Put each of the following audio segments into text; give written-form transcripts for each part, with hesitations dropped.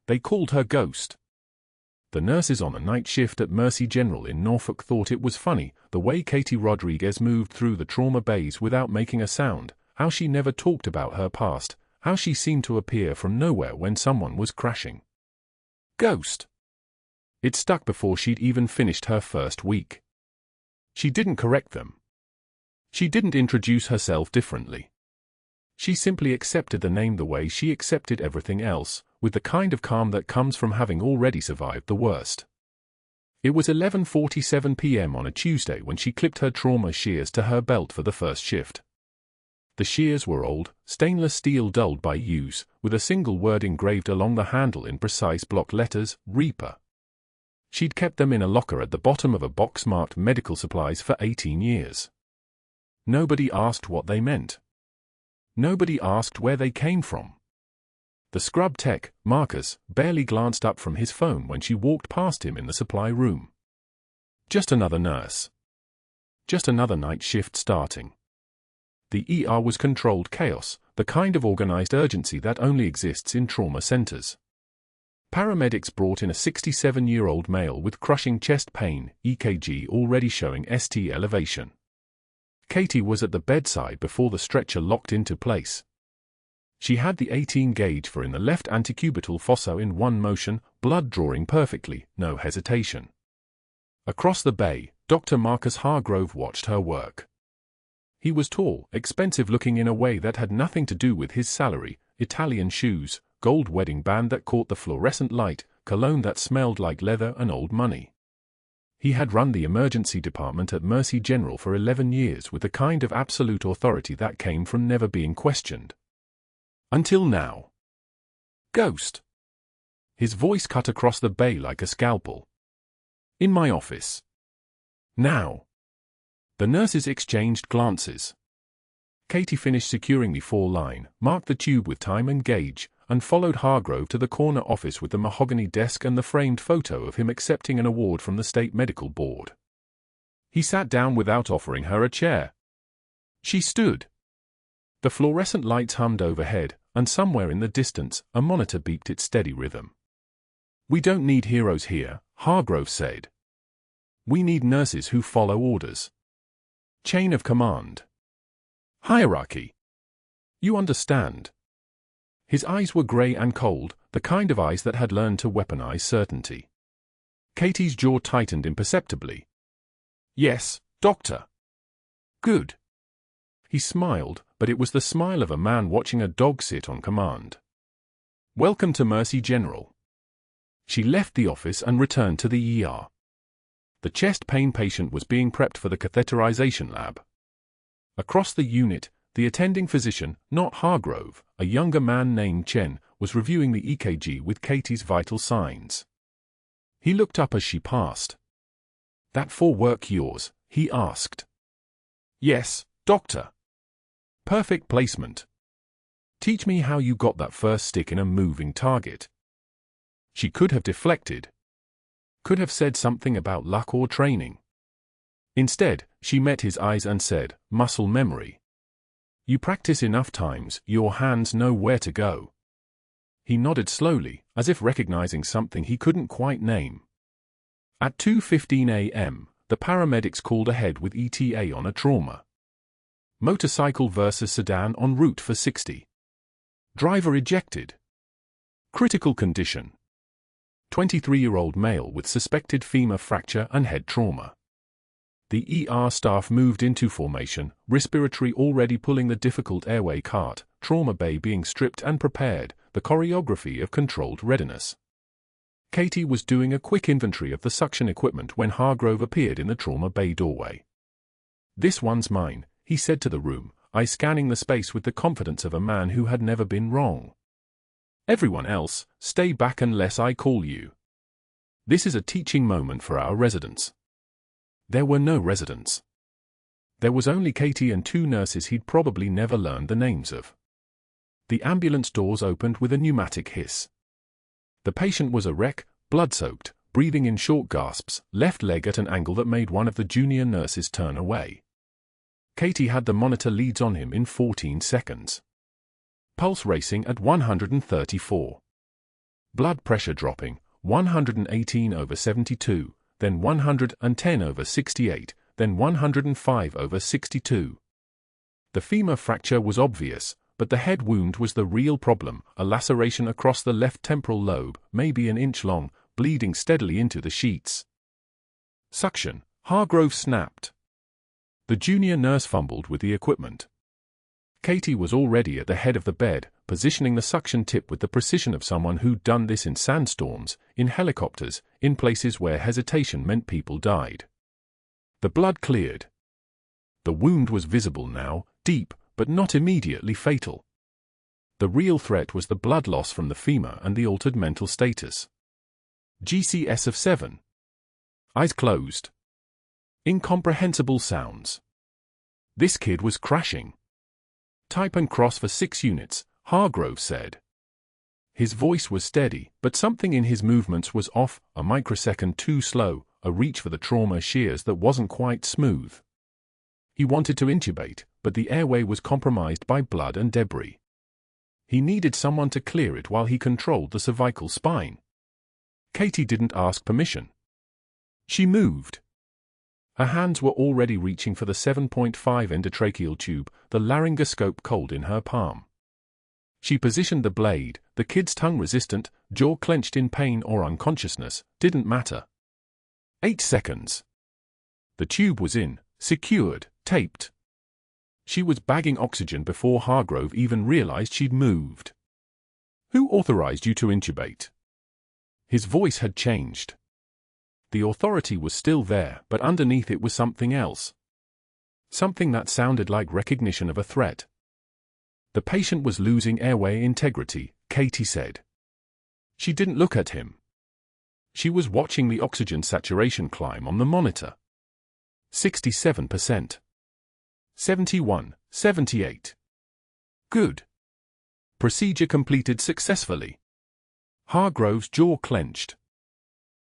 They called her Ghost. The nurses on a night shift at Mercy General in Norfolk thought it was funny, the way Katie Rodriguez moved through the trauma bays without making a sound, how she never talked about her past, how she seemed to appear from nowhere when someone was crashing. Ghost. It stuck before she'd even finished her first week. She didn't correct them. She didn't introduce herself differently. She simply accepted the name the way she accepted everything else, with the kind of calm that comes from having already survived the worst. It was 11:47 p.m. on a Tuesday when she clipped her trauma shears to her belt for the first shift. The shears were old, stainless steel dulled by use, with a single word engraved along the handle in precise block letters, Reaper. She'd kept them in a locker at the bottom of a box marked medical supplies for 18 years. Nobody asked what they meant. Nobody asked where they came from. The scrub tech, Marcus, barely glanced up from his phone when she walked past him in the supply room. Just another nurse. Just another night shift starting. The ER was controlled chaos, the kind of organized urgency that only exists in trauma centers. Paramedics brought in a 67-year-old male with crushing chest pain, EKG already showing ST elevation. Katie was at the bedside before the stretcher locked into place. She had the 18-gauge for in the left antecubital fossa in one motion, blood drawing perfectly, no hesitation. Across the bay, Dr. Marcus Hargrove watched her work. He was tall, expensive-looking in a way that had nothing to do with his salary, Italian shoes, gold wedding band that caught the fluorescent light, cologne that smelled like leather and old money. He had run the emergency department at Mercy General for 11 years with the kind of absolute authority that came from never being questioned. Until now. Ghost. His voice cut across the bay like a scalpel. In my office. Now. The nurses exchanged glances. Katie finished securing the four-line, marked the tube with time and gauge, and followed Hargrove to the corner office with the mahogany desk and the framed photo of him accepting an award from the State Medical Board. He sat down without offering her a chair. She stood. The fluorescent lights hummed overhead, and somewhere in the distance, a monitor beeped its steady rhythm. "We don't need heroes here," Hargrove said. "We need nurses who follow orders. Chain of command. Hierarchy. You understand." His eyes were grey and cold, the kind of eyes that had learned to weaponize certainty. Katie's jaw tightened imperceptibly. "Yes, doctor." "Good." He smiled, but it was the smile of a man watching a dog sit on command. "Welcome to Mercy General." She left the office and returned to the ER. The chest pain patient was being prepped for the catheterization lab. Across the unit, the attending physician, not Hargrove, a younger man named Chen, was reviewing the EKG with Katie's vital signs. He looked up as she passed. "That for work yours?" he asked. "Yes, doctor." "Perfect placement. Teach me how you got that first stick in a moving target." She could have deflected. Could have said something about luck or training. Instead, she met his eyes and said, "Muscle memory. You practice enough times, your hands know where to go." He nodded slowly, as if recognizing something he couldn't quite name. At 2:15 a.m., the paramedics called ahead with ETA on a trauma. Motorcycle versus sedan en route for 60. Driver ejected. Critical condition. 23-year-old male with suspected femur fracture and head trauma. The ER staff moved into formation, respiratory already pulling the difficult airway cart, trauma bay being stripped and prepared, the choreography of controlled readiness. Katie was doing a quick inventory of the suction equipment when Hargrove appeared in the trauma bay doorway. "This one's mine," he said to the room, eyes scanning the space with the confidence of a man who had never been wrong. "Everyone else, stay back unless I call you. This is a teaching moment for our residents." There were no residents. There was only Katie and two nurses he'd probably never learned the names of. The ambulance doors opened with a pneumatic hiss. The patient was a wreck, blood-soaked, breathing in short gasps, left leg at an angle that made one of the junior nurses turn away. Katie had the monitor leads on him in 14 seconds. Pulse racing at 134. Blood pressure dropping, 118/72, then 110/68, then 105/62. The femur fracture was obvious, but the head wound was the real problem, a laceration across the left temporal lobe, maybe an inch long, bleeding steadily into the sheets. Suction. Hargrove snapped. The junior nurse fumbled with the equipment. Katie was already at the head of the bed, positioning the suction tip with the precision of someone who'd done this in sandstorms, in helicopters, in places where hesitation meant people died. The blood cleared. The wound was visible now, deep, but not immediately fatal. The real threat was the blood loss from the femur and the altered mental status. GCS of 7. Eyes closed. Incomprehensible sounds. This kid was crashing. Type and cross for 6 units, Hargrove said. His voice was steady, but something in his movements was off, a microsecond too slow, a reach for the trauma shears that wasn't quite smooth. He wanted to intubate, but the airway was compromised by blood and debris. He needed someone to clear it while he controlled the cervical spine. Katie didn't ask permission. She moved. Her hands were already reaching for the 7.5 endotracheal tube, the laryngoscope cold in her palm. She positioned the blade, the kid's tongue resistant, jaw clenched in pain or unconsciousness, didn't matter. 8 seconds. The tube was in, secured, taped. She was bagging oxygen before Hargrove even realized she'd moved. Who authorized you to intubate? His voice had changed. The authority was still there, but underneath it was something else. Something that sounded like recognition of a threat. The patient was losing airway integrity, Katie said. She didn't look at him. She was watching the oxygen saturation climb on the monitor. 67%. 71, 78. Good. Procedure completed successfully. Hargrove's jaw clenched.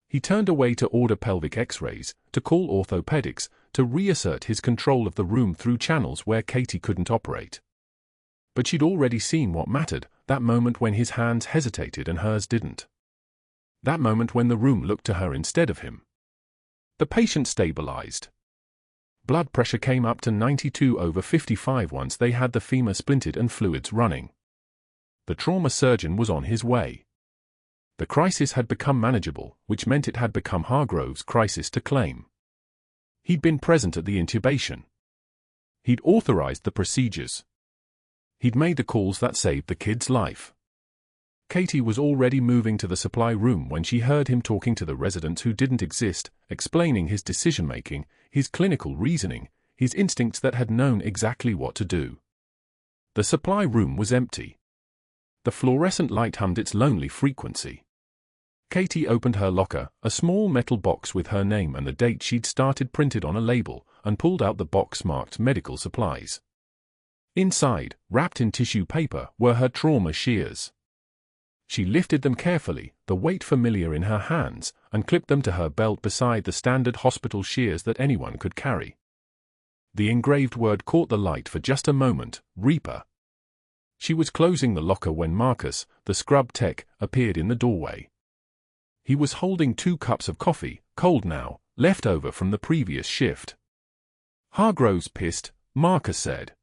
He turned away to order pelvic x-rays, to call orthopedics, to reassert his control of the room through channels where Katie couldn't operate. But she'd already seen what mattered, that moment when his hands hesitated and hers didn't. That moment when the room looked to her instead of him. The patient stabilized. Blood pressure came up to 92/55 once they had the femur splinted and fluids running. The trauma surgeon was on his way. The crisis had become manageable, which meant it had become Hargrove's crisis to claim. He'd been present at the intubation. He'd authorized the procedures. He'd made the calls that saved the kid's life. Katie was already moving to the supply room when she heard him talking to the residents who didn't exist, explaining his decision-making, his clinical reasoning, his instincts that had known exactly what to do. The supply room was empty. The fluorescent light hummed its lonely frequency. Katie opened her locker, a small metal box with her name and the date she'd started printed on a label, and pulled out the box marked medical supplies. Inside, wrapped in tissue paper, were her trauma shears. She lifted them carefully, the weight familiar in her hands, and clipped them to her belt beside the standard hospital shears that anyone could carry. The engraved word caught the light for just a moment, Reaper. She was closing the locker when Marcus, the scrub tech, appeared in the doorway. He was holding 2 cups of coffee, cold now, left over from the previous shift. Hargrove's pissed, Marcus said.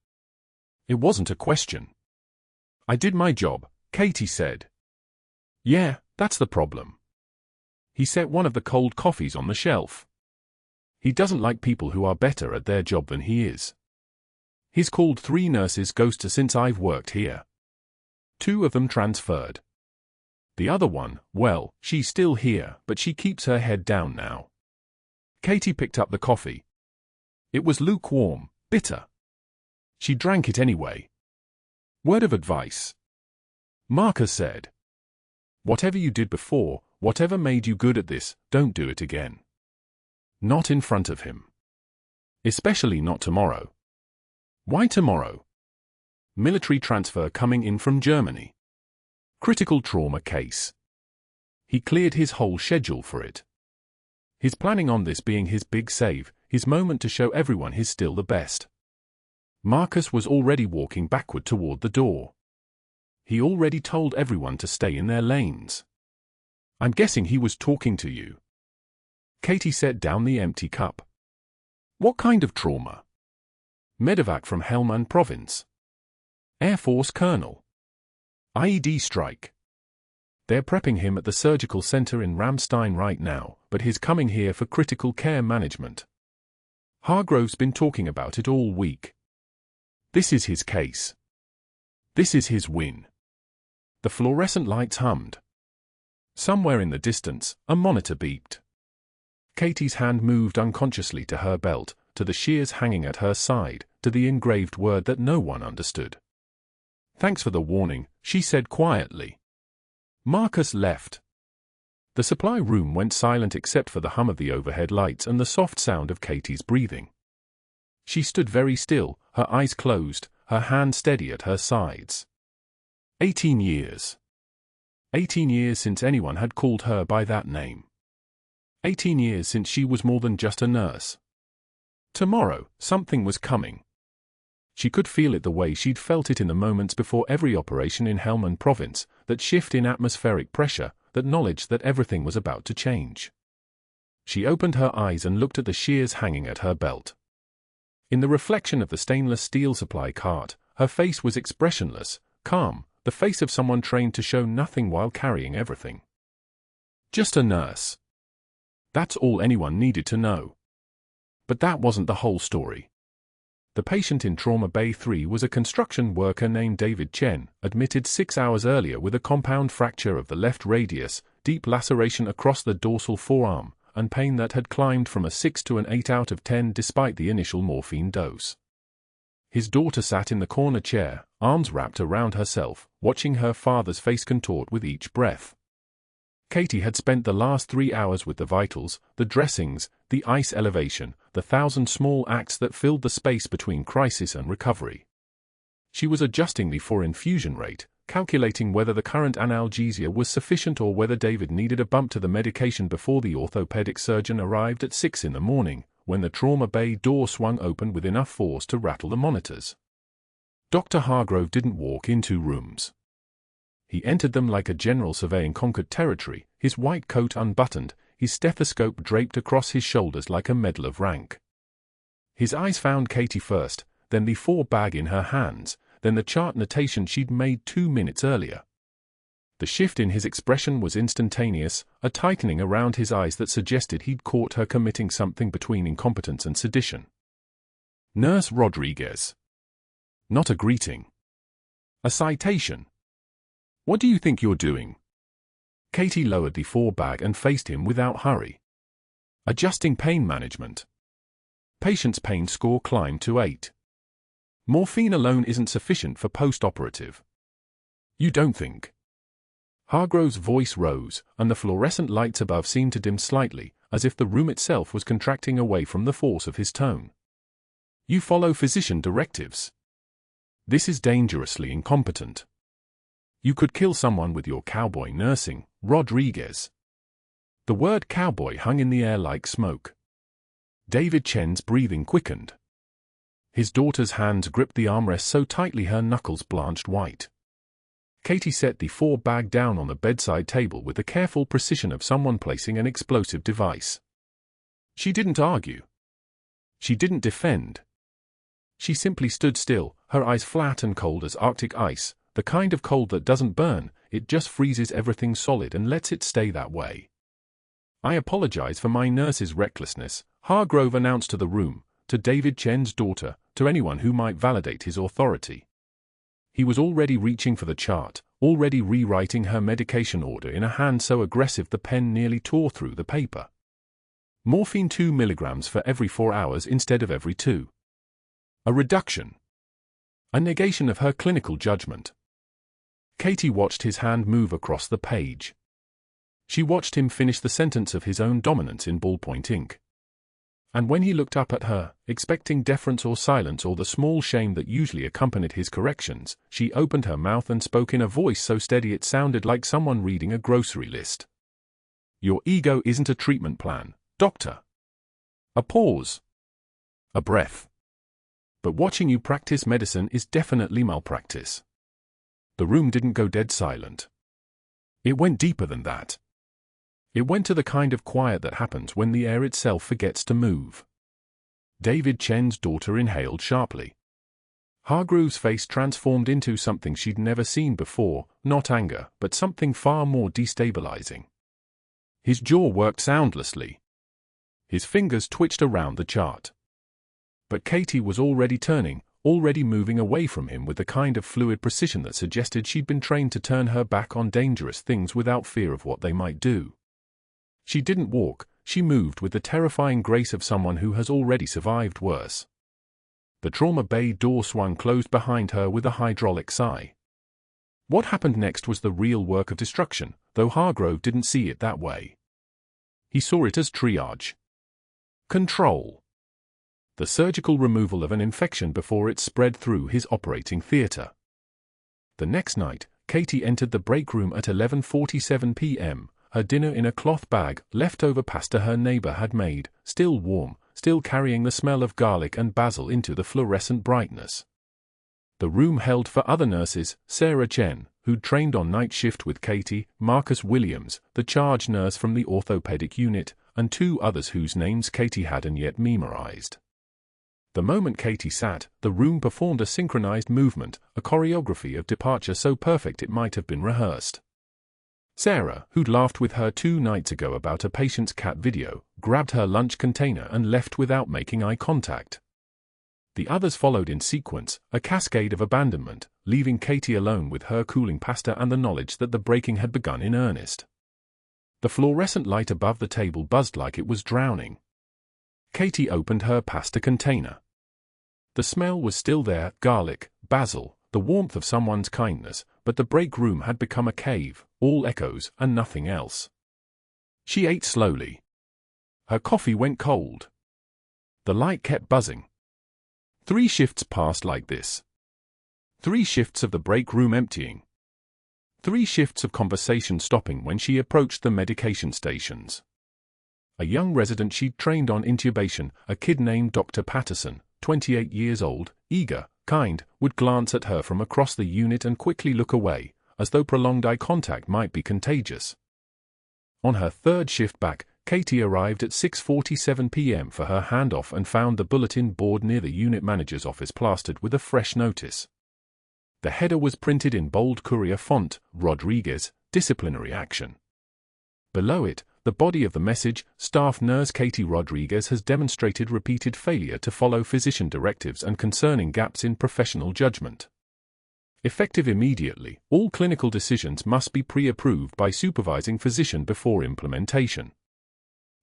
It wasn't a question. I did my job, Katie said. Yeah, that's the problem. He set one of the cold coffees on the shelf. He doesn't like people who are better at their job than he is. He's called 3 nurses ghosts since I've worked here. 2 of them transferred. The other one, well, she's still here, but she keeps her head down now. Katie picked up the coffee. It was lukewarm, bitter. She drank it anyway. Word of advice. Marcus said. Whatever you did before, whatever made you good at this, don't do it again. Not in front of him. Especially not tomorrow. Why tomorrow? Military transfer coming in from Germany. Critical trauma case. He cleared his whole schedule for it. He's planning on this being his big save, his moment to show everyone he's still the best. Marcus was already walking backward toward the door. He already told everyone to stay in their lanes. I'm guessing he was talking to you. Katie set down the empty cup. What kind of trauma? Medevac from Helmand Province. Air Force Colonel. IED strike. They're prepping him at the surgical center in Ramstein right now, but he's coming here for critical care management. Hargrove's been talking about it all week. This is his case. This is his win. The fluorescent lights hummed. Somewhere in the distance, a monitor beeped. Katie's hand moved unconsciously to her belt, to the shears hanging at her side, to the engraved word that no one understood. Thanks for the warning, she said quietly. Marcus left. The supply room went silent except for the hum of the overhead lights and the soft sound of Katie's breathing. She stood very still, her eyes closed, her hand steady at her sides. 18 years. 18 years since anyone had called her by that name. 18 years since she was more than just a nurse. Tomorrow, something was coming. She could feel it the way she'd felt it in the moments before every operation in Helmand Province, that shift in atmospheric pressure, that knowledge that everything was about to change. She opened her eyes and looked at the shears hanging at her belt. In the reflection of the stainless steel supply cart, her face was expressionless, calm, the face of someone trained to show nothing while carrying everything. Just a nurse. That's all anyone needed to know. But that wasn't the whole story. The patient in Trauma Bay 3 was a construction worker named David Chen, admitted 6 hours earlier with a compound fracture of the left radius, deep laceration across the dorsal forearm, and pain that had climbed from a 6 to an 8 out of 10 despite the initial morphine dose. His daughter sat in the corner chair, arms wrapped around herself, watching her father's face contort with each breath. Katie had spent the last 3 hours with the vitals, the dressings, the ice elevation, the 1,000 small acts that filled the space between crisis and recovery. She was adjusting the infusion rate, calculating whether the current analgesia was sufficient or whether David needed a bump to the medication before the orthopedic surgeon arrived at 6 in the morning, when the trauma bay door swung open with enough force to rattle the monitors. Dr. Hargrove didn't walk into rooms. He entered them like a general surveying conquered territory, his white coat unbuttoned, his stethoscope draped across his shoulders like a medal of rank. His eyes found Katie first, then the 4 bag in her hands, then the chart notation she'd made 2 minutes earlier. The shift in his expression was instantaneous, a tightening around his eyes that suggested he'd caught her committing something between incompetence and sedition. Nurse Rodriguez. Not a greeting. A citation. What do you think you're doing? Katie lowered the 4 bag and faced him without hurry. Adjusting pain management. Patient's pain score climbed to 8. Morphine alone isn't sufficient for post-operative. You don't think? Hargrove's voice rose, and the fluorescent lights above seemed to dim slightly, as if the room itself was contracting away from the force of his tone. You follow physician directives. This is dangerously incompetent. You could kill someone with your cowboy nursing, Rodriguez. The word cowboy hung in the air like smoke. David Chen's breathing quickened. His daughter's hands gripped the armrest so tightly her knuckles blanched white. Katie set the 4 bag down on the bedside table with the careful precision of someone placing an explosive device. She didn't argue. She didn't defend. She simply stood still, her eyes flat and cold as Arctic ice, the kind of cold that doesn't burn, it just freezes everything solid and lets it stay that way. I apologize for my nurse's recklessness, Hargrove announced to the room, to David Chen's daughter, to anyone who might validate his authority. He was already reaching for the chart, already rewriting her medication order in a hand so aggressive the pen nearly tore through the paper. Morphine 2 milligrams for every 4 hours instead of every 2. A reduction. A negation of her clinical judgment. Katie watched his hand move across the page. She watched him finish the sentence of his own dominance in ballpoint ink. And when he looked up at her, expecting deference or silence or the small shame that usually accompanied his corrections, she opened her mouth and spoke in a voice so steady it sounded like someone reading a grocery list. Your ego isn't a treatment plan, doctor. A pause. A breath. But watching you practice medicine is definitely malpractice. The room didn't go dead silent. It went deeper than that. It went to the kind of quiet that happens when the air itself forgets to move. David Chen's daughter inhaled sharply. Hargrove's face transformed into something she'd never seen before, not anger, but something far more destabilizing. His jaw worked soundlessly. His fingers twitched around the chart. But Katie was already turning, already moving away from him with the kind of fluid precision that suggested she'd been trained to turn her back on dangerous things without fear of what they might do. She didn't walk, she moved with the terrifying grace of someone who has already survived worse. The trauma bay door swung closed behind her with a hydraulic sigh. What happened next was the real work of destruction, though Hargrove didn't see it that way. He saw it as triage. Control. The surgical removal of an infection before it spread through his operating theater. The next night, Katie entered the break room at 11:47 p.m., her dinner in a cloth bag, leftover pasta her neighbor had made, still warm, still carrying the smell of garlic and basil into the fluorescent brightness. The room held for other nurses, Sarah Chen, who'd trained on night shift with Katie, Marcus Williams, the charge nurse from the orthopedic unit, and two others whose names Katie hadn't yet memorized. The moment Katie sat, the room performed a synchronized movement, a choreography of departure so perfect it might have been rehearsed. Sarah, who'd laughed with her 2 nights ago about a patient's cat video, grabbed her lunch container and left without making eye contact. The others followed in sequence, a cascade of abandonment, leaving Katie alone with her cooling pasta and the knowledge that the breaking had begun in earnest. The fluorescent light above the table buzzed like it was drowning. Katie opened her pasta container. The smell was still there, garlic, basil, the warmth of someone's kindness, but the break room had become a cave, all echoes and nothing else. She ate slowly. Her coffee went cold. The light kept buzzing. 3 shifts passed like this. 3 shifts of the break room emptying. 3 shifts of conversation stopping when she approached the medication stations. A young resident she'd trained on intubation, a kid named Dr. Patterson, 28 years old, eager, kind, would glance at her from across the unit and quickly look away, as though prolonged eye contact might be contagious. On her 3rd shift back, Katie arrived at 6:47 p.m. for her handoff and found the bulletin board near the unit manager's office plastered with a fresh notice. The header was printed in bold courier font, Rodriguez, disciplinary action. Below it, the body of the message, Staff Nurse Katie Rodriguez has demonstrated repeated failure to follow physician directives and concerning gaps in professional judgment. Effective immediately, all clinical decisions must be pre-approved by supervising physician before implementation.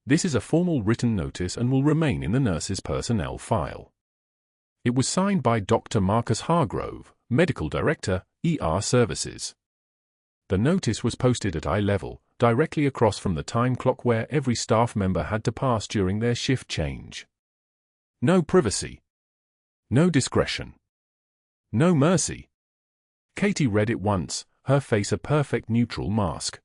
This is a formal written notice and will remain in the nurse's personnel file. It was signed by Dr. Marcus Hargrove, Medical Director, ER Services. The notice was posted at eye level, directly across from the time clock where every staff member had to pass during their shift change. No privacy. No discretion. No mercy. Katie read it once, her face a perfect neutral mask.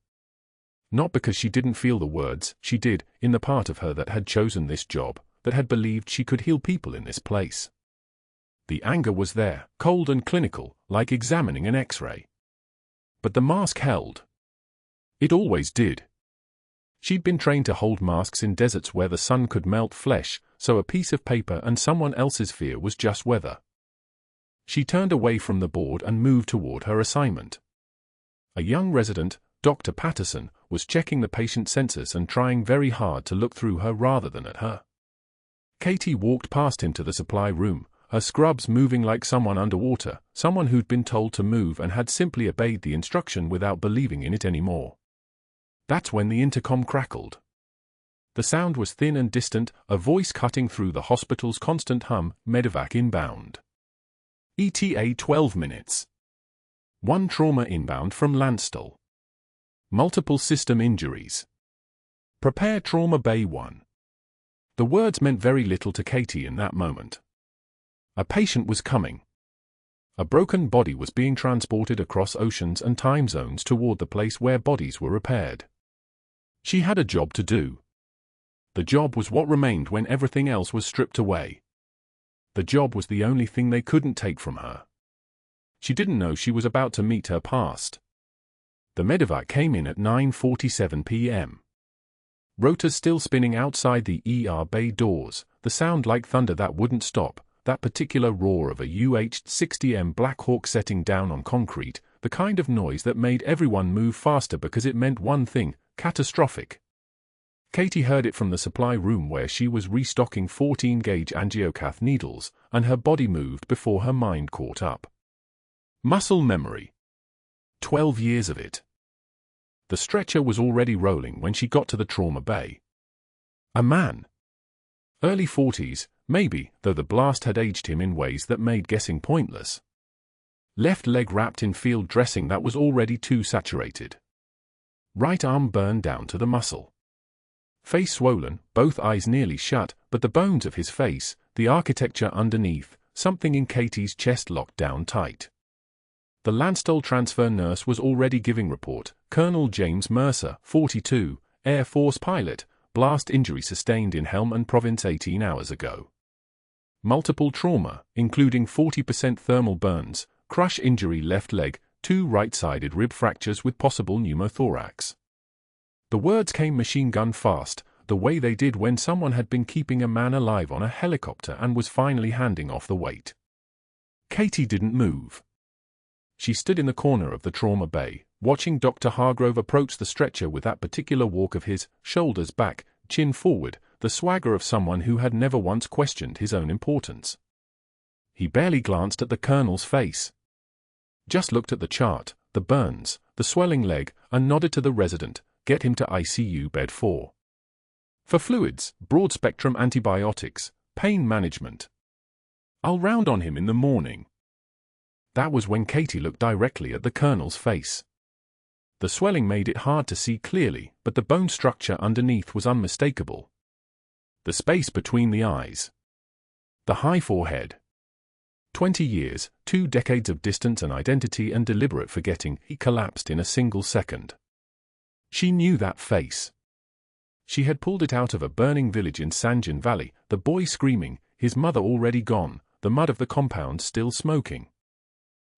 Not because she didn't feel the words, she did, in the part of her that had chosen this job, that had believed she could heal people in this place. The anger was there, cold and clinical, like examining an X-ray. But the mask held. It always did. She'd been trained to hold masks in deserts where the sun could melt flesh, so a piece of paper and someone else's fear was just weather. She turned away from the board and moved toward her assignment. A young resident, Dr. Patterson, was checking the patient census and trying very hard to look through her rather than at her. Katie walked past him to the supply room, her scrubs moving like someone underwater, someone who'd been told to move and had simply obeyed the instruction without believing in it anymore. That's when the intercom crackled. The sound was thin and distant, a voice cutting through the hospital's constant hum, medevac inbound. ETA 12 minutes. 1 trauma inbound from Landstuhl. Multiple system injuries. Prepare Trauma Bay 1. The words meant very little to Katie in that moment. A patient was coming. A broken body was being transported across oceans and time zones toward the place where bodies were repaired. She had a job to do. The job was what remained when everything else was stripped away. The job was the only thing they couldn't take from her. She didn't know she was about to meet her past. The medevac came in at 9:47 p.m. Rotors still spinning outside the bay doors, the sound like thunder that wouldn't stop, that particular roar of a UH-60M Black Hawk setting down on concrete, the kind of noise that made everyone move faster because it meant one thing: catastrophic. Katie heard it from the supply room where she was restocking 14-gauge angiocath needles, and her body moved before her mind caught up. Muscle memory. 12 years of it. The stretcher was already rolling when she got to the trauma bay. A man. Early 40s, maybe, though the blast had aged him in ways that made guessing pointless. Left leg wrapped in field dressing that was already too saturated. Right arm burned down to the muscle. Face swollen, both eyes nearly shut, but the bones of his face, the architecture underneath, something in Katie's chest locked down tight. The Landstuhl transfer nurse was already giving report. Colonel James Mercer, 42, Air Force pilot, blast injury sustained in Helmand Province 18 hours ago. Multiple trauma, including 40% thermal burns, crush injury left leg, 2 right-sided rib fractures with possible pneumothorax. The words came machine gun fast, the way they did when someone had been keeping a man alive on a helicopter and was finally handing off the weight. Katie didn't move. She stood in the corner of the trauma bay, watching Dr. Hargrove approach the stretcher with that particular walk of his, shoulders back, chin forward, the swagger of someone who had never once questioned his own importance. He barely glanced at the colonel's face. Just looked at the chart, the burns, the swelling leg, and nodded to the resident, get him to ICU bed 4. For fluids, broad-spectrum antibiotics, pain management. I'll round on him in the morning. That was when Katie looked directly at the colonel's face. The swelling made it hard to see clearly, but the bone structure underneath was unmistakable. The space between the eyes. The high forehead. 20 years, 2 decades of distance and identity and deliberate forgetting, he collapsed in a single second. She knew that face. She had pulled it out of a burning village in Sanjan Valley, the boy screaming, his mother already gone, the mud of the compound still smoking.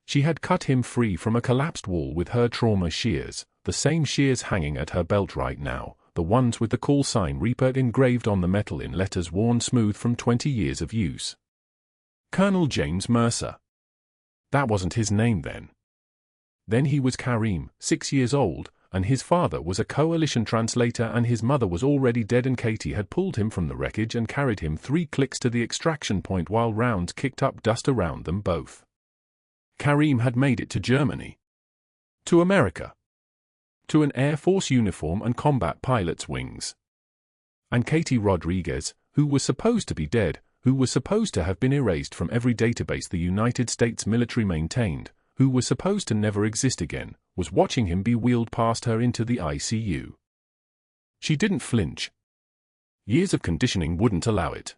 She had cut him free from a collapsed wall with her trauma shears, the same shears hanging at her belt right now, the ones with the call sign Reaper engraved on the metal in letters worn smooth from 20 years of use. Colonel James Mercer. That wasn't his name then. Then he was Kareem, 6 years old, and his father was a coalition translator and his mother was already dead, and Katie had pulled him from the wreckage and carried him 3 clicks to the extraction point while rounds kicked up dust around them both. Kareem had made it to Germany. To America. To an Air Force uniform and combat pilot's wings. And Katie Rodriguez, who was supposed to be dead, who was supposed to have been erased from every database the United States military maintained, who was supposed to never exist again, was watching him be wheeled past her into the ICU. She didn't flinch. Years of conditioning wouldn't allow it.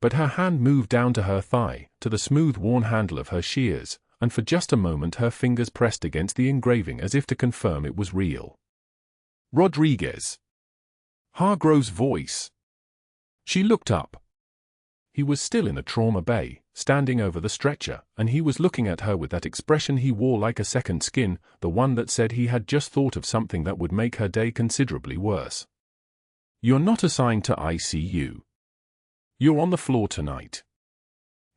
But her hand moved down to her thigh, to the smooth worn handle of her shears, and for just a moment her fingers pressed against the engraving as if to confirm it was real. Rodriguez. Hargrove's voice. She looked up. He was still in the trauma bay, standing over the stretcher, and he was looking at her with that expression he wore like a second skin, the one that said he had just thought of something that would make her day considerably worse. You're not assigned to ICU. You're on the floor tonight.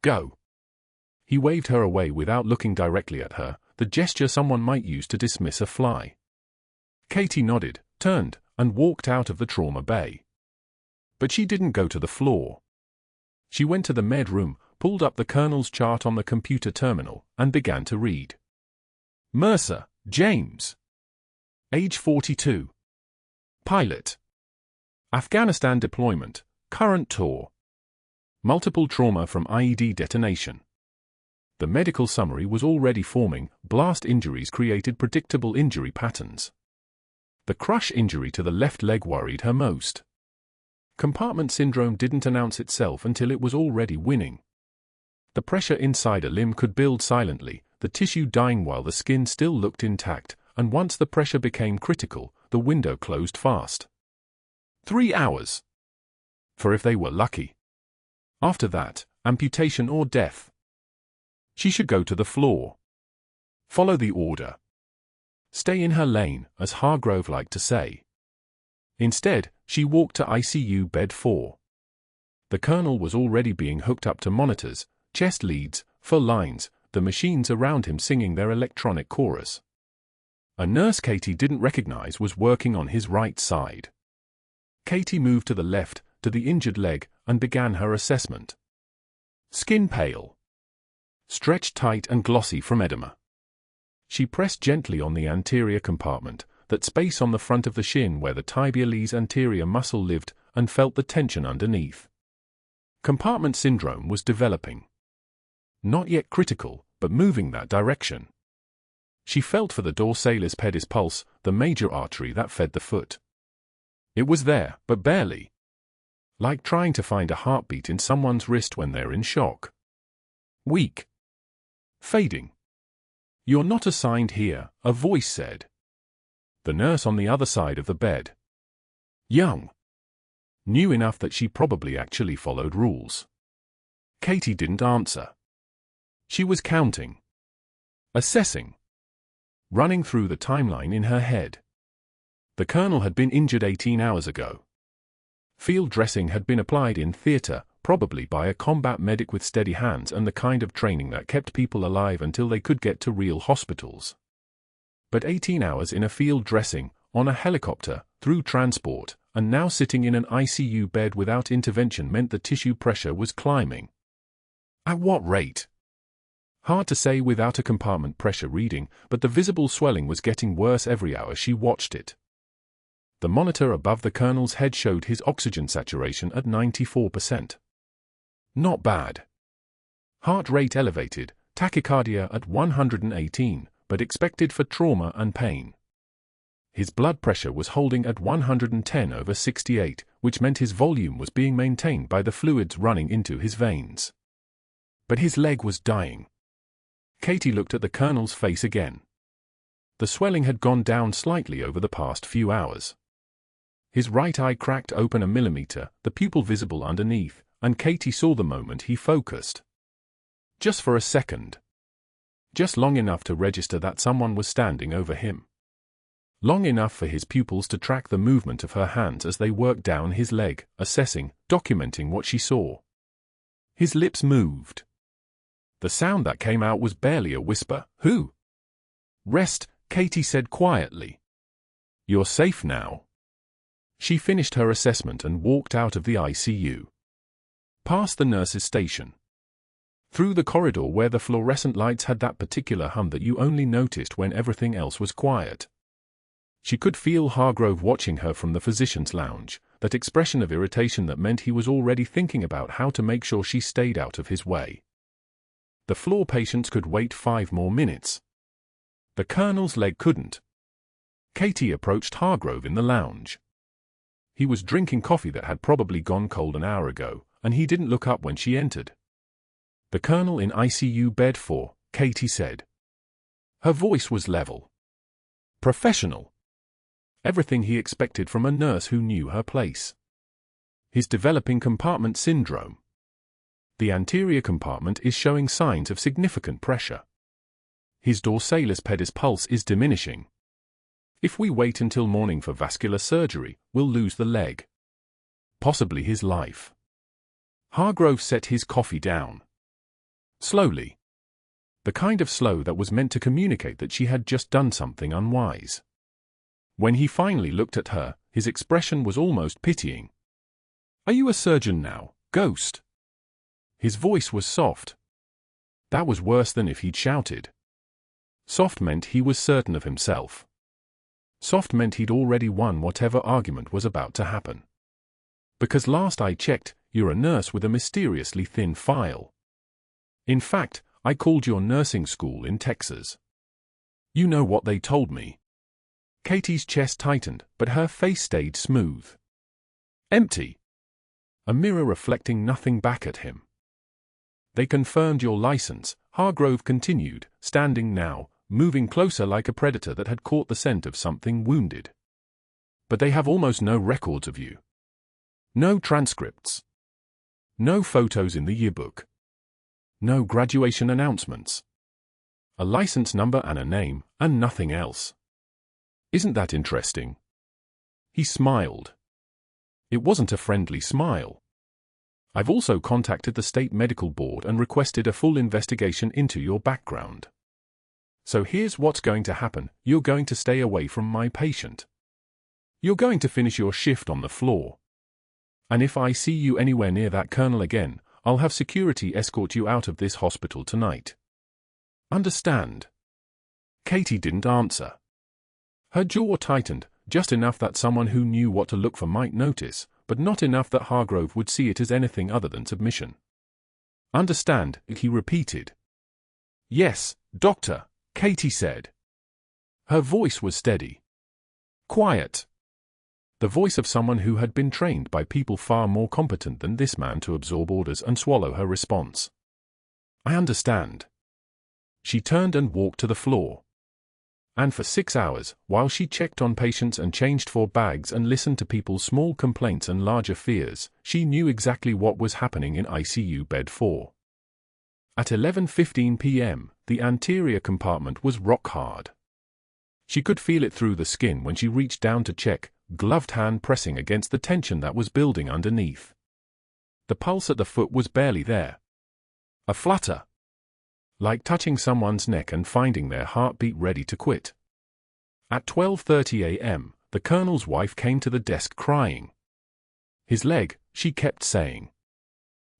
Go. He waved her away without looking directly at her, the gesture someone might use to dismiss a fly. Katie nodded, turned, and walked out of the trauma bay. But she didn't go to the floor. She went to the med room, pulled up the colonel's chart on the computer terminal, and began to read. Mercer, James. Age 42. Pilot. Afghanistan deployment, current tour. Multiple trauma from IED detonation. The medical summary was already forming. Blast injuries created predictable injury patterns. The crush injury to the left leg worried her most. Compartment syndrome didn't announce itself until it was already winning. The pressure inside a limb could build silently, the tissue dying while the skin still looked intact, and once the pressure became critical, the window closed fast. 3 hours. For if they were lucky. After that, amputation or death. She should go to the floor. Follow the order. Stay in her lane, as Hargrove liked to say. Instead, She walked to ICU bed 4. The colonel was already being hooked up to monitors, chest leads, full lines, the machines around him singing their electronic chorus. A nurse Katie didn't recognize was working on his right side. Katie moved to the left, to the injured leg, and began her assessment. Skin pale. Stretched tight and glossy from edema. She pressed gently on the anterior compartment, that space on the front of the shin where the tibialis anterior muscle lived, and felt the tension underneath. Compartment syndrome was developing. Not yet critical, but moving that direction. She felt for the dorsalis pedis pulse, the major artery that fed the foot. It was there, but barely. Like trying to find a heartbeat in someone's wrist when they're in shock. Weak. Fading. "You're not assigned here," a voice said. The nurse on the other side of the bed. Young. Knew enough that she probably actually followed rules. Katie didn't answer. She was counting. Assessing. Running through the timeline in her head. The colonel had been injured 18 hours ago. Field dressing had been applied in theater, probably by a combat medic with steady hands and the kind of training that kept people alive until they could get to real hospitals. But 18 hours in a field dressing, on a helicopter, through transport, and now sitting in an ICU bed without intervention meant the tissue pressure was climbing. At what rate? Hard to say without a compartment pressure reading, but the visible swelling was getting worse every hour she watched it. The monitor above the colonel's head showed his oxygen saturation at 94%. Not bad. Heart rate elevated, tachycardia at 118, but expected for trauma and pain. His blood pressure was holding at 110/68, which meant his volume was being maintained by the fluids running into his veins. But his leg was dying. Katie looked at the colonel's face again. The swelling had gone down slightly over the past few hours. His right eye cracked open a millimeter, the pupil visible underneath, and Katie saw the moment he focused. Just for a second. Just long enough to register that someone was standing over him. Long enough for his pupils to track the movement of her hands as they worked down his leg, assessing, documenting what she saw. His lips moved. The sound that came out was barely a whisper. "Who?" "Rest," Katie said quietly. "You're safe now." She finished her assessment and walked out of the ICU. Past the nurse's station. Through the corridor where the fluorescent lights had that particular hum that you only noticed when everything else was quiet. She could feel Hargrove watching her from the physician's lounge, that expression of irritation that meant he was already thinking about how to make sure she stayed out of his way. The floor patients could wait 5 more minutes. The colonel's leg couldn't. Katie approached Hargrove in the lounge. He was drinking coffee that had probably gone cold an hour ago, and he didn't look up when she entered. "The colonel in ICU bed 4, Katie said. Her voice was level. Professional. Everything he expected from a nurse who knew her place. His developing compartment syndrome. The anterior compartment is showing signs of significant pressure. His dorsalis pedis pulse is diminishing. If we wait until morning for vascular surgery, we'll lose the leg. Possibly his life." Hargrove set his coffee down. Slowly. The kind of slow that was meant to communicate that she had just done something unwise. When he finally looked at her, his expression was almost pitying. "Are you a surgeon now, Ghost?" His voice was soft. That was worse than if he'd shouted. Soft meant he was certain of himself. Soft meant he'd already won whatever argument was about to happen. "Because last I checked, you're a nurse with a mysteriously thin file. In fact, I called your nursing school in Texas. You know what they told me." Katie's chest tightened, but her face stayed smooth. Empty. A mirror reflecting nothing back at him. "They confirmed your license," Hargrove continued, standing now, moving closer like a predator that had caught the scent of something wounded. "But they have almost no records of you. No transcripts. No photos in the yearbook. No graduation announcements. A license number and a name, and nothing else. Isn't that interesting?" He smiled. It wasn't a friendly smile. I've also contacted the state medical board and requested a full investigation into your background. So here's what's going to happen. You're going to stay away from my patient. You're going to finish your shift on the floor. And if I see you anywhere near that colonel again, I'll have security escort you out of this hospital tonight. Understand? Katie didn't answer. Her jaw tightened, just enough that someone who knew what to look for might notice, but not enough that Hargrove would see it as anything other than submission. Understand, he repeated. Yes, doctor, Katie said. Her voice was steady. Quiet. The voice of someone who had been trained by people far more competent than this man to absorb orders and swallow her response. I understand. She turned and walked to the floor. And for 6 hours, while she checked on patients and changed for bags and listened to people's small complaints and larger fears, she knew exactly what was happening in ICU bed 4. At 11:15 p.m., the anterior compartment was rock hard. She could feel it through the skin when she reached down to check, gloved hand pressing against the tension that was building underneath. The pulse at the foot was barely there. A flutter. Like touching someone's neck and finding their heartbeat ready to quit. At 12:30 a.m., the colonel's wife came to the desk crying. His leg, she kept saying.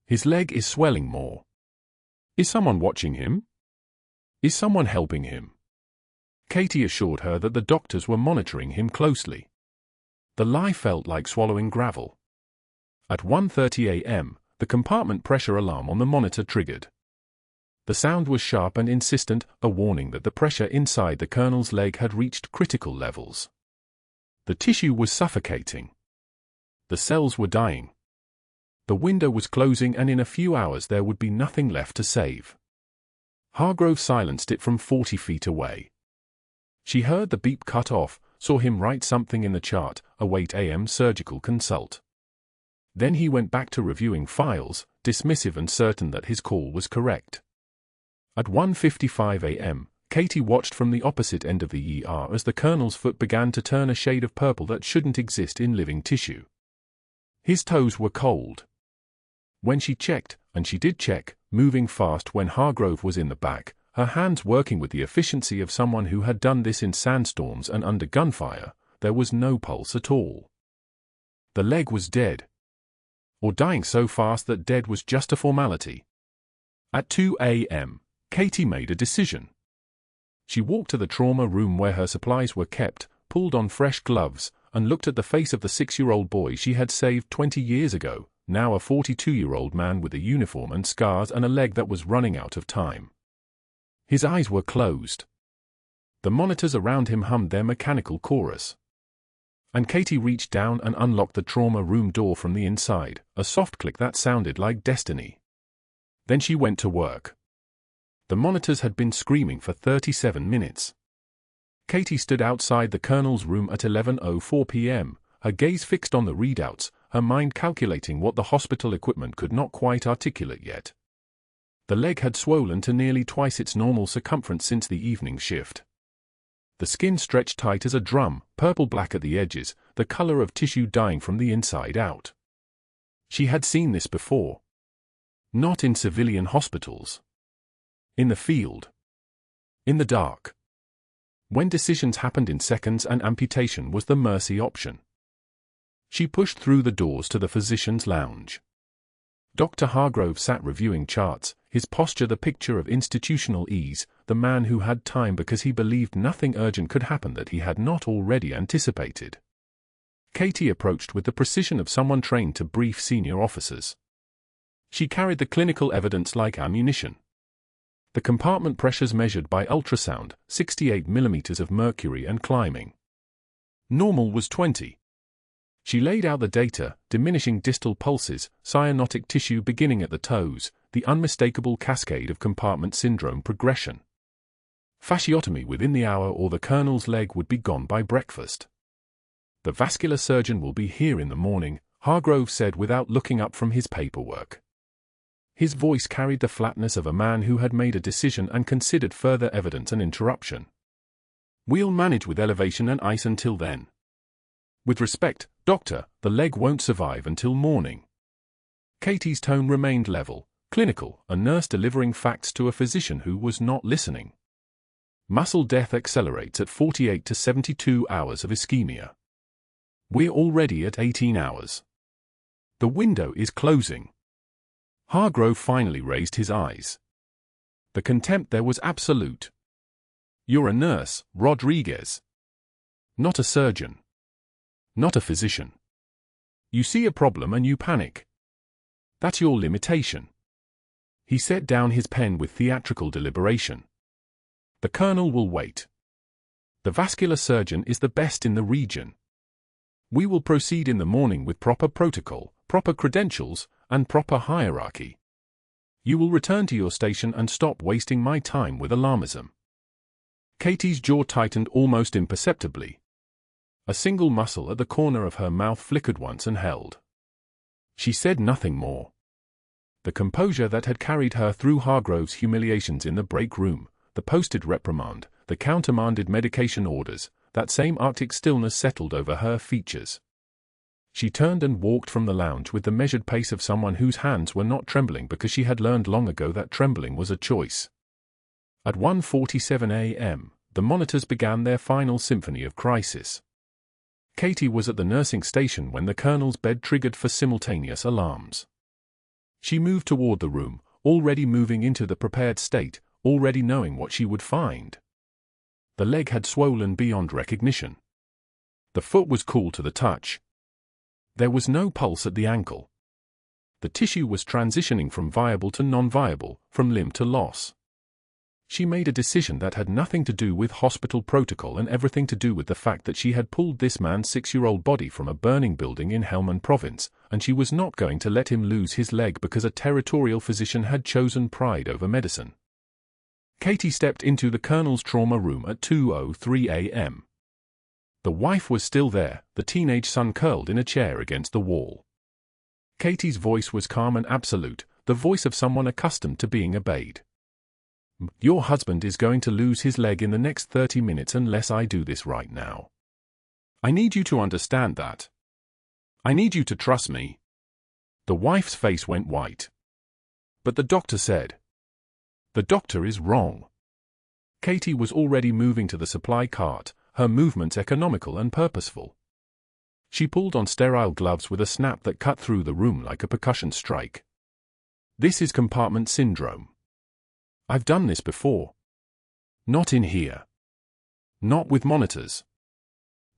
His leg is swelling more. Is someone watching him? Is someone helping him? Katie assured her that the doctors were monitoring him closely. The lie felt like swallowing gravel. At 1:30 a.m., the compartment pressure alarm on the monitor triggered. The sound was sharp and insistent, a warning that the pressure inside the colonel's leg had reached critical levels. The tissue was suffocating. The cells were dying. The window was closing, and in a few hours there would be nothing left to save. Hargrove silenced it from 40 feet away. She heard the beep cut off, saw him write something in the chart, await AM surgical consult. Then he went back to reviewing files, dismissive and certain that his call was correct. At 1:55 a.m., Katie watched from the opposite end of the ER as the colonel's foot began to turn a shade of purple that shouldn't exist in living tissue. His toes were cold. When she checked, and she did check, moving fast when Hargrove was in the back, her hands working with the efficiency of someone who had done this in sandstorms and under gunfire, there was no pulse at all. The leg was dead. Or dying so fast that dead was just a formality. At 2 a.m., Katie made a decision. She walked to the trauma room where her supplies were kept, pulled on fresh gloves, and looked at the face of the 6-year-old boy she had saved 20 years ago, now a 42-year-old man with a uniform and scars and a leg that was running out of time. His eyes were closed. The monitors around him hummed their mechanical chorus. And Katie reached down and unlocked the trauma room door from the inside, a soft click that sounded like destiny. Then she went to work. The monitors had been screaming for 37 minutes. Katie stood outside the colonel's room at 11:04 p.m., her gaze fixed on the readouts, her mind calculating what the hospital equipment could not quite articulate yet. The leg had swollen to nearly twice its normal circumference since the evening shift. The skin stretched tight as a drum, purple-black at the edges, the color of tissue dying from the inside out. She had seen this before. Not in civilian hospitals. In the field. In the dark. When decisions happened in seconds and amputation was the mercy option. She pushed through the doors to the physician's lounge. Dr. Hargrove sat reviewing charts, his posture the picture of institutional ease, the man who had time because he believed nothing urgent could happen that he had not already anticipated. Katie approached with the precision of someone trained to brief senior officers. She carried the clinical evidence like ammunition. The compartment pressures measured by ultrasound, 68 millimeters of mercury and climbing. Normal was 20. She laid out the data, diminishing distal pulses, cyanotic tissue beginning at the toes, the unmistakable cascade of compartment syndrome progression. Fasciotomy within the hour or the colonel's leg would be gone by breakfast. The vascular surgeon will be here in the morning, Hargrove said without looking up from his paperwork. His voice carried the flatness of a man who had made a decision and considered further evidence an interruption. We'll manage with elevation and ice until then. With respect, doctor, the leg won't survive until morning. Katie's tone remained level, clinical, a nurse delivering facts to a physician who was not listening. Muscle death accelerates at 48 to 72 hours of ischemia. We're already at 18 hours. The window is closing. Hargrove finally raised his eyes. The contempt there was absolute. You're a nurse, Rodriguez. Not a surgeon. Not a physician. You see a problem and you panic. That's your limitation. He set down his pen with theatrical deliberation. The colonel will wait. The vascular surgeon is the best in the region. We will proceed in the morning with proper protocol, proper credentials, and proper hierarchy. You will return to your station and stop wasting my time with alarmism. Katie's jaw tightened almost imperceptibly. A single muscle at the corner of her mouth flickered once and held. She said nothing more. The composure that had carried her through Hargrove's humiliations in the break room, the posted reprimand, the countermanded medication orders, that same arctic stillness settled over her features. She turned and walked from the lounge with the measured pace of someone whose hands were not trembling because she had learned long ago that trembling was a choice. At 1:47 a.m., the monitors began their final symphony of crisis. Katie was at the nursing station when the colonel's bed triggered for simultaneous alarms. She moved toward the room, already moving into the prepared state, already knowing what she would find. The leg had swollen beyond recognition. The foot was cool to the touch. There was no pulse at the ankle. The tissue was transitioning from viable to non-viable, from limb to loss. She made a decision that had nothing to do with hospital protocol and everything to do with the fact that she had pulled this man's 6-year-old body from a burning building in Helmand Province, and she was not going to let him lose his leg because a territorial physician had chosen pride over medicine. Katie stepped into the colonel's trauma room at 2:03 a.m. The wife was still there, the teenage son curled in a chair against the wall. Katie's voice was calm and absolute, the voice of someone accustomed to being obeyed. Your husband is going to lose his leg in the next 30 minutes unless I do this right now. I need you to understand that. I need you to trust me. The wife's face went white. But the doctor said. The doctor is wrong. Katie was already moving to the supply cart, her movements economical and purposeful. She pulled on sterile gloves with a snap that cut through the room like a percussion strike. This is compartment syndrome. I've done this before. Not in here. Not with monitors.